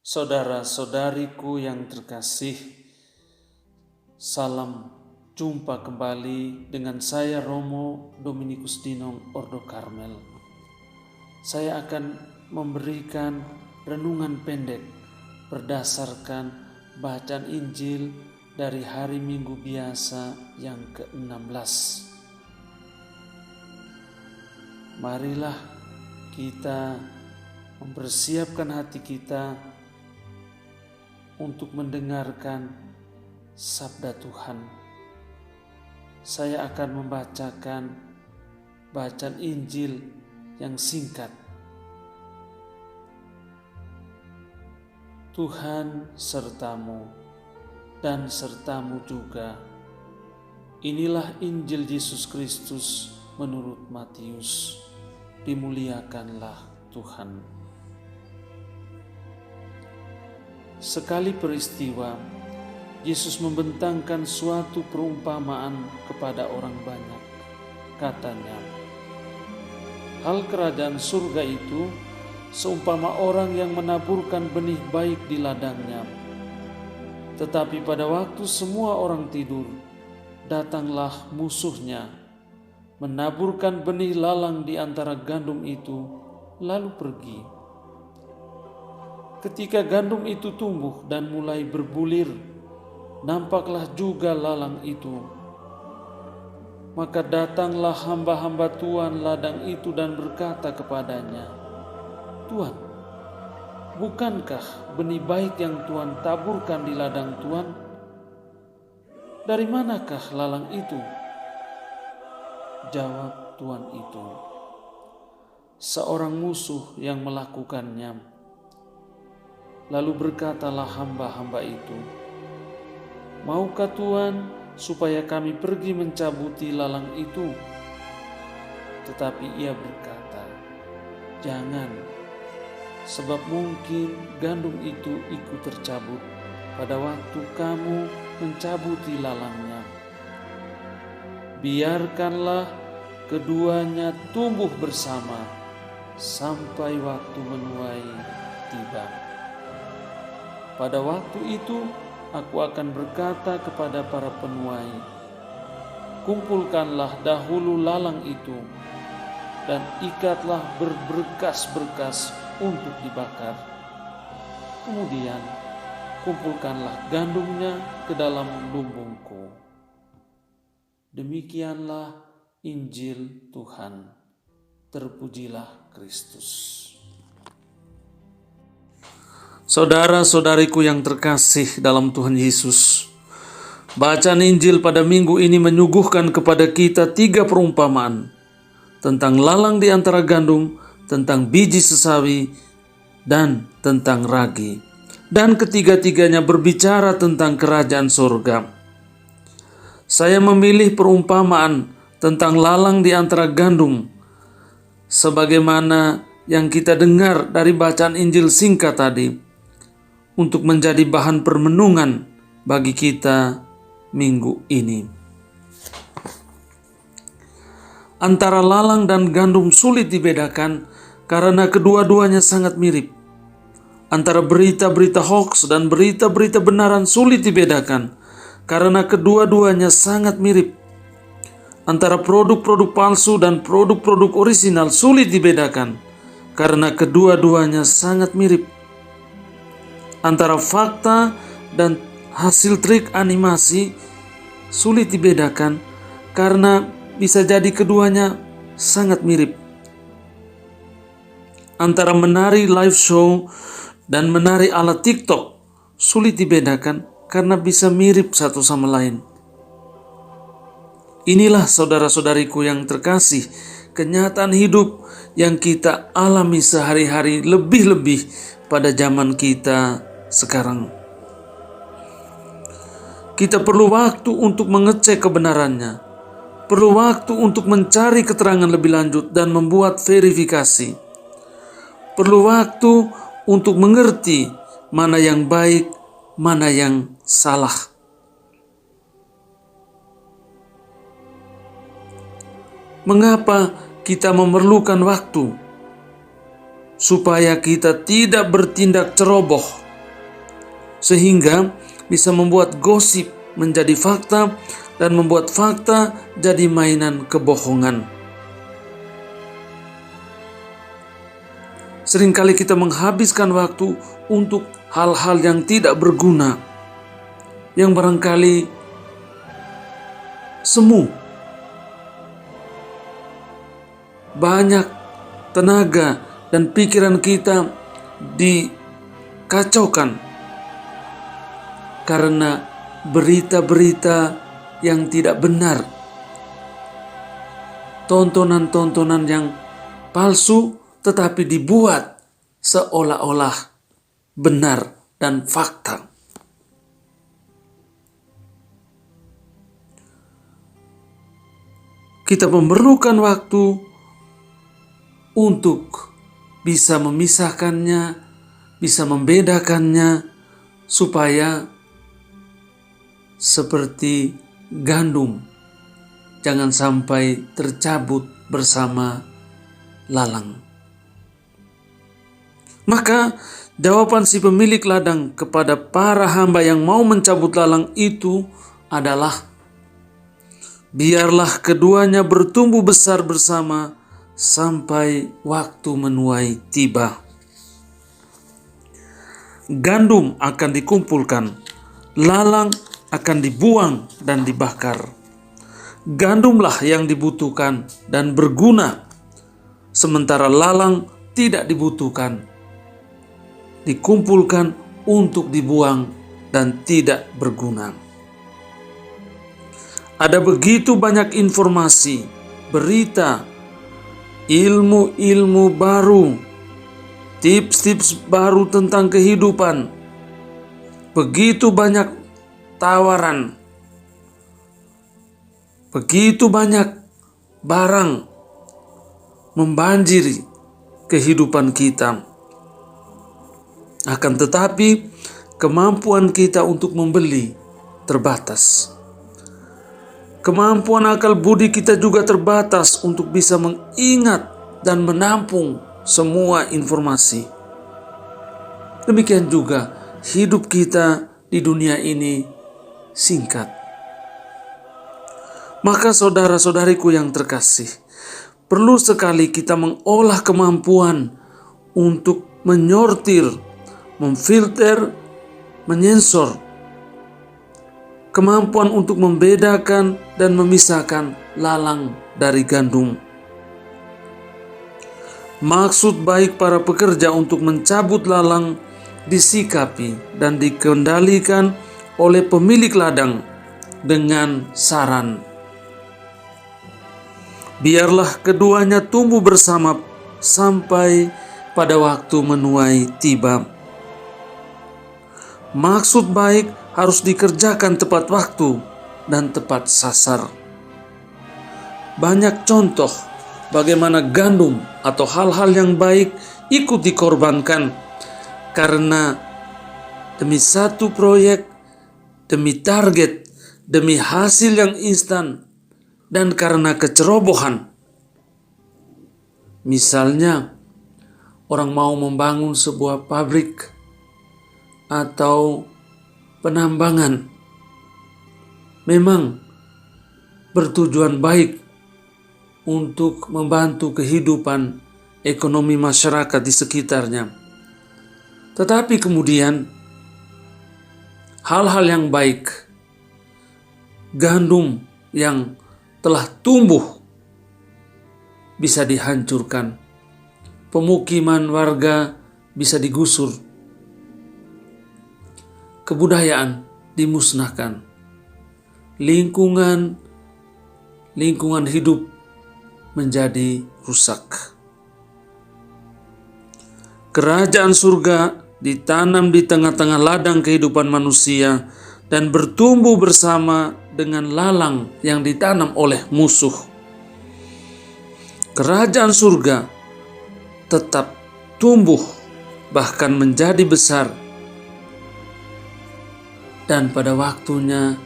Saudara-saudariku yang terkasih, salam jumpa kembali dengan saya Romo Dominikus Dinong Ordo Karmel. Saya akan memberikan renungan pendek berdasarkan bacaan Injil dari hari Minggu biasa yang ke-16. Marilah kita mempersiapkan hati kita untuk mendengarkan sabda Tuhan. Saya akan membacakan bacaan Injil yang singkat. Tuhan sertamu dan sertamu juga. Inilah Injil Yesus Kristus menurut Matius. Dimuliakanlah Tuhan. Sekali peristiwa, Yesus membentangkan suatu perumpamaan kepada orang banyak. Katanya, hal kerajaan surga itu seumpama orang yang menaburkan benih baik di ladangnya. Tetapi pada waktu semua orang tidur, datanglah musuhnya, menaburkan benih lalang di antara gandum itu, lalu pergi. Ketika gandum itu tumbuh dan mulai berbulir, nampaklah juga lalang itu. Maka datanglah hamba-hamba Tuhan ladang itu dan berkata kepadanya, Tuhan, bukankah benih baik yang Tuhan taburkan di ladang Tuhan? Dari manakah lalang itu? Jawab Tuhan itu, seorang musuh yang melakukannya. Lalu berkatalah hamba-hamba itu, maukah Tuhan supaya kami pergi mencabuti lalang itu? Tetapi ia berkata, jangan, sebab mungkin gandum itu ikut tercabut pada waktu kamu mencabuti lalangnya. Biarkanlah keduanya tumbuh bersama sampai waktu menuai tiba. Pada waktu itu aku akan berkata kepada para penuai, kumpulkanlah dahulu lalang itu dan ikatlah berberkas-berkas untuk dibakar. Kemudian kumpulkanlah gandumnya ke dalam lumbungku. Demikianlah Injil Tuhan. Terpujilah Kristus. Saudara-saudariku yang terkasih dalam Tuhan Yesus, bacaan Injil pada minggu ini menyuguhkan kepada kita 3 perumpamaan tentang lalang di antara gandum, tentang biji sesawi, dan tentang ragi. Dan ketiga-tiganya berbicara tentang kerajaan surga. Saya memilih perumpamaan tentang lalang di antara gandum, sebagaimana yang kita dengar dari bacaan Injil singkat tadi, untuk menjadi bahan permenungan bagi kita minggu ini. Antara lalang dan gandum sulit dibedakan karena kedua-duanya sangat mirip. Antara berita-berita hoax dan berita-berita benaran sulit dibedakan karena kedua-duanya sangat mirip. Antara produk-produk palsu dan produk-produk orisinal sulit dibedakan karena kedua-duanya sangat mirip. Antara fakta dan hasil trik animasi sulit dibedakan karena bisa jadi keduanya sangat mirip. Antara menari live show dan menari ala TikTok sulit dibedakan karena bisa mirip satu sama lain. Inilah saudara-saudariku yang terkasih, kenyataan hidup yang kita alami sehari-hari, lebih-lebih pada zaman kita sekarang. Kita perlu waktu untuk mengecek kebenarannya, perlu waktu untuk mencari keterangan lebih lanjut dan membuat verifikasi, perlu waktu untuk mengerti mana yang baik, mana yang salah. Mengapa kita memerlukan waktu? Supaya kita tidak bertindak ceroboh sehingga bisa membuat gosip menjadi fakta dan membuat fakta jadi mainan kebohongan. Seringkali kita menghabiskan waktu untuk hal-hal yang tidak berguna, yang barangkali semu. Banyak tenaga dan pikiran kita dikacaukan karena berita-berita yang tidak benar, tontonan-tontonan yang palsu tetapi dibuat seolah-olah benar dan fakta. Kita memerlukan waktu untuk bisa memisahkannya, bisa membedakannya, supaya seperti gandum jangan sampai tercabut bersama lalang. Maka jawaban si pemilik ladang kepada para hamba yang mau mencabut lalang itu adalah, biarlah keduanya bertumbuh besar bersama sampai waktu menuai tiba. Gandum akan dikumpulkan, lalang akan dibuang dan dibakar. Gandumlah yang dibutuhkan dan berguna, sementara lalang tidak dibutuhkan, dikumpulkan untuk dibuang dan tidak berguna. Ada begitu banyak informasi, berita, ilmu-ilmu baru, tips-tips baru tentang kehidupan. Begitu banyak tawaran, begitu banyak barang membanjiri kehidupan kita. Akan tetapi kemampuan kita untuk membeli terbatas. Kemampuan akal budi kita juga terbatas untuk bisa mengingat dan menampung semua informasi. Demikian juga hidup kita di dunia ini singkat. Maka saudara-saudariku yang terkasih, perlu sekali kita mengolah kemampuan untuk menyortir, memfilter, menyensor, kemampuan untuk membedakan dan memisahkan lalang dari gandum. Maksud baik para pekerja untuk mencabut lalang disikapi dan dikendalikan oleh pemilik ladang dengan saran, biarlah keduanya tumbuh bersama sampai pada waktu menuai tiba. Maksud baik harus dikerjakan tepat waktu dan tepat sasar. Banyak contoh bagaimana gandum atau hal-hal yang baik ikut dikorbankan karena demi satu proyek, demi target, demi hasil yang instan, dan karena kecerobohan. Misalnya, orang mau membangun sebuah pabrik atau penambangan, memang bertujuan baik untuk membantu kehidupan ekonomi masyarakat di sekitarnya. Tetapi kemudian hal-hal yang baik, gandum yang telah tumbuh bisa dihancurkan, pemukiman warga bisa digusur, kebudayaan dimusnahkan, lingkungan hidup menjadi rusak. Kerajaan surga ditanam di tengah-tengah ladang kehidupan manusia dan bertumbuh bersama dengan lalang yang ditanam oleh musuh. Kerajaan surga tetap tumbuh, bahkan menjadi besar, dan pada waktunya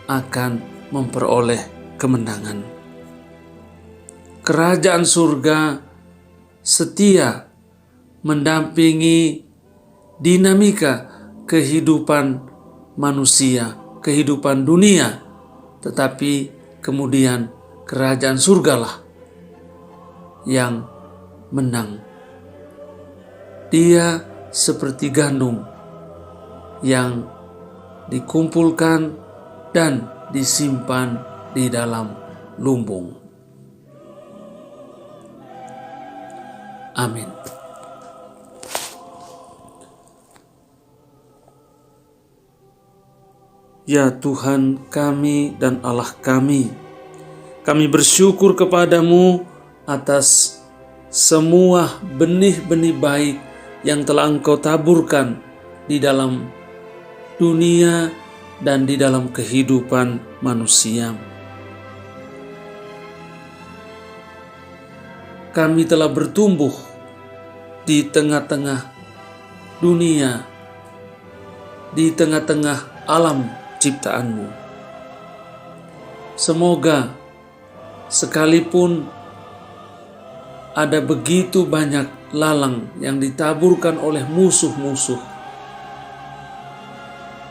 akan memperoleh kemenangan. Kerajaan surga setia mendampingi dinamika kehidupan manusia, kehidupan dunia, tetapi kemudian kerajaan surgalah yang menang. Dia seperti gandum yang dikumpulkan dan disimpan di dalam lumbung. Amin. Ya Tuhan kami dan Allah kami bersyukur kepadamu atas semua benih-benih baik yang telah Engkau taburkan di dalam dunia dan di dalam kehidupan manusia. Kami telah bertumbuh di tengah-tengah dunia, di tengah-tengah alam ciptaan-Mu. Semoga sekalipun ada begitu banyak lalang yang ditaburkan oleh musuh-musuh,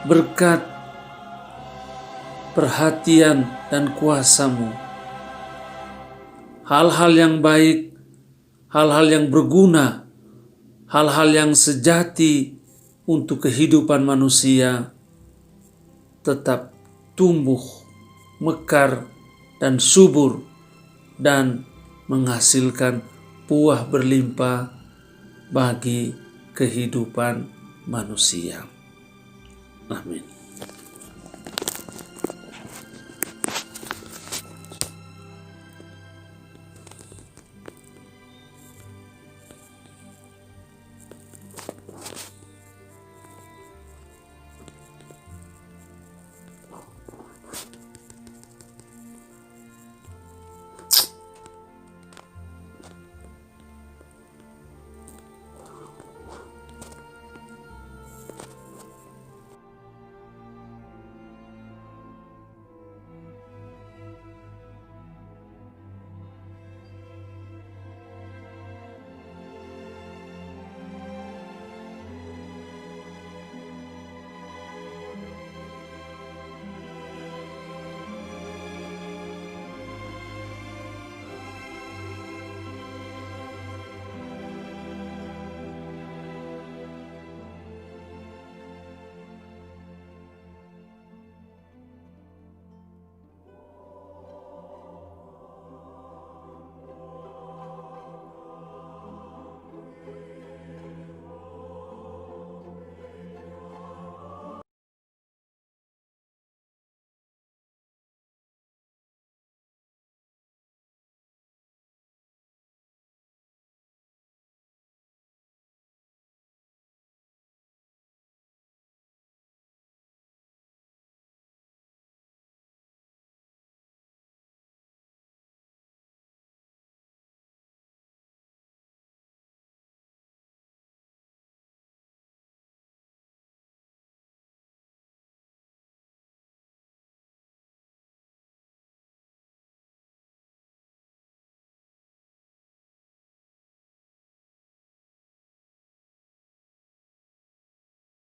berkat perhatian dan kuasa-Mu, hal-hal yang baik, hal-hal yang berguna, hal-hal yang sejati untuk kehidupan manusia tetap tumbuh, mekar, dan subur, dan menghasilkan buah berlimpah bagi kehidupan manusia. Amin.